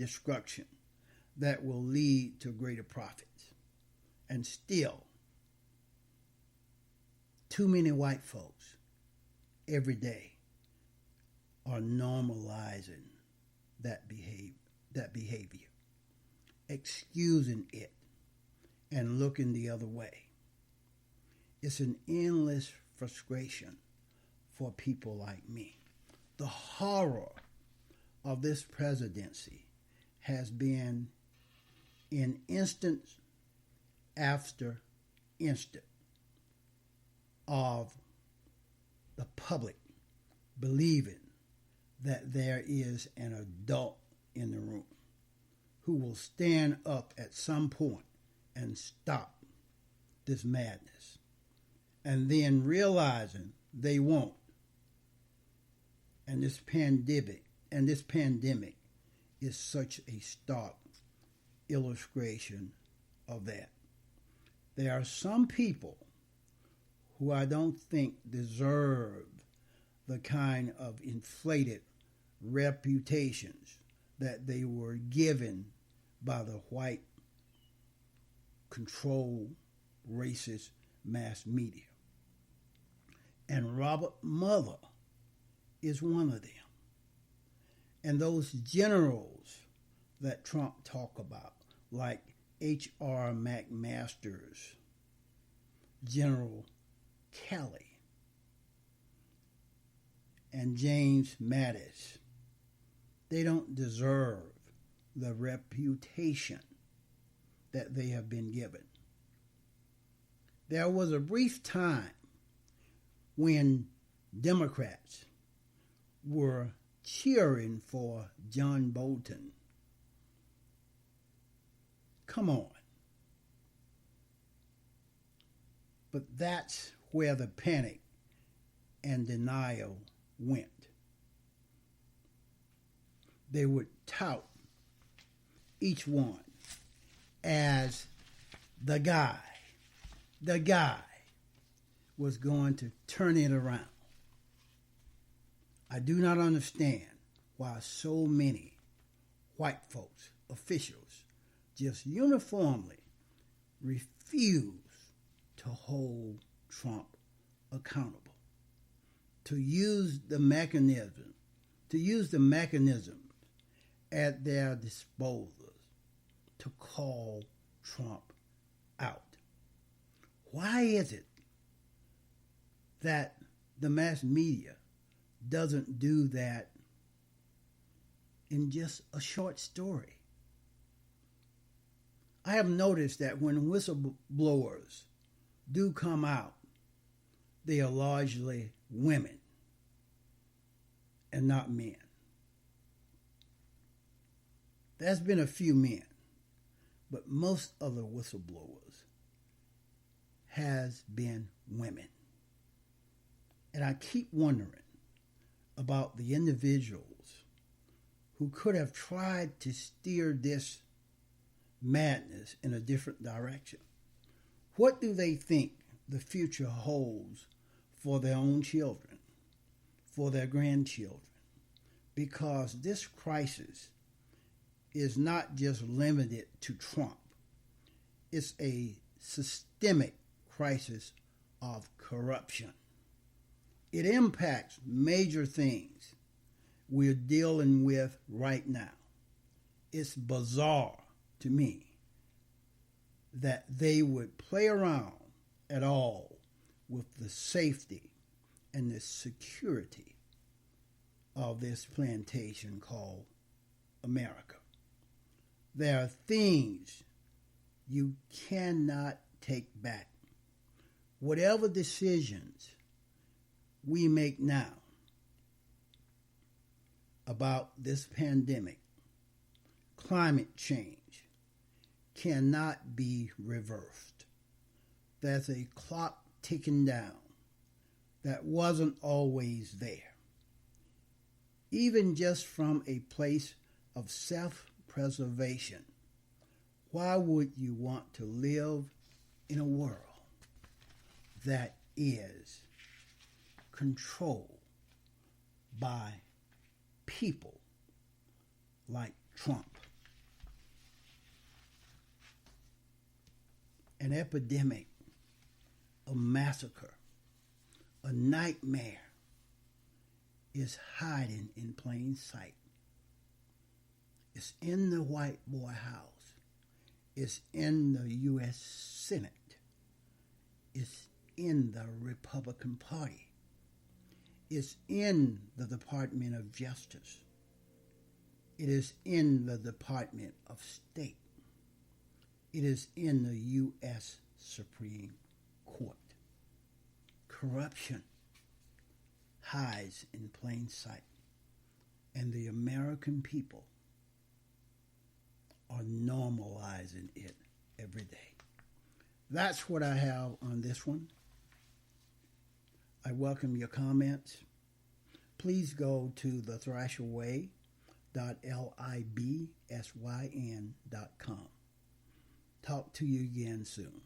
destruction that will lead to greater profits. And still, too many white folks every day are normalizing that behavior, excusing it, and looking the other way. It's an endless frustration for people like me. The horror of this presidency has been in instance after instant of the public believing that there is an adult in the room who will stand up at some point and stop this madness, and then realizing they won't. And this pandemic is such a stark illustration of that. There are some people who I don't think deserve the kind of inflated reputations that they were given by the white controlled racist mass media. And Robert Mueller is one of them. And those generals that Trump talk about, like H.R. McMaster's, General Kelly, and James Mattis, they don't deserve the reputation that they have been given. There was a brief time when Democrats were cheering for John Bolton. Come on. But that's where the panic and denial went. They would tout each one as the guy was going to turn it around. I do not understand why so many white folks, officials, just uniformly refuse to hold Trump accountable, to use the mechanisms at their disposal to call Trump out. Why is it that the mass media doesn't do that in just a short story? I have noticed that when whistleblowers do come out, they are largely women and not men. There's been a few men, but most of the whistleblowers has been women. And I keep wondering about the individuals who could have tried to steer this madness in a different direction. What do they think the future holds for their own children, for their grandchildren? Because this crisis is not just limited to Trump. It's a systemic crisis of corruption. It impacts major things we're dealing with right now. It's bizarre to me that they would play around at all with the safety and the security of this plantation called America. There are things you cannot take back. Whatever decisions we make now about this pandemic, climate change, cannot be reversed. There's a clock ticking down that wasn't always there. Even just from a place of self-preservation, why would you want to live in a world that is controlled by people like Trump? an epidemic, a massacre, a nightmare is hiding in plain sight. It's in the white boy house. It's in the U.S. Senate. It's in the Republican Party. It's in the Department of Justice. It is in the Department of State. It is in the U.S. Supreme Court. Corruption hides in plain sight, and the American people are normalizing it every day. That's what I have on this one. I welcome your comments. Please go to thethrasherway.libsyn.com. Talk to you again soon.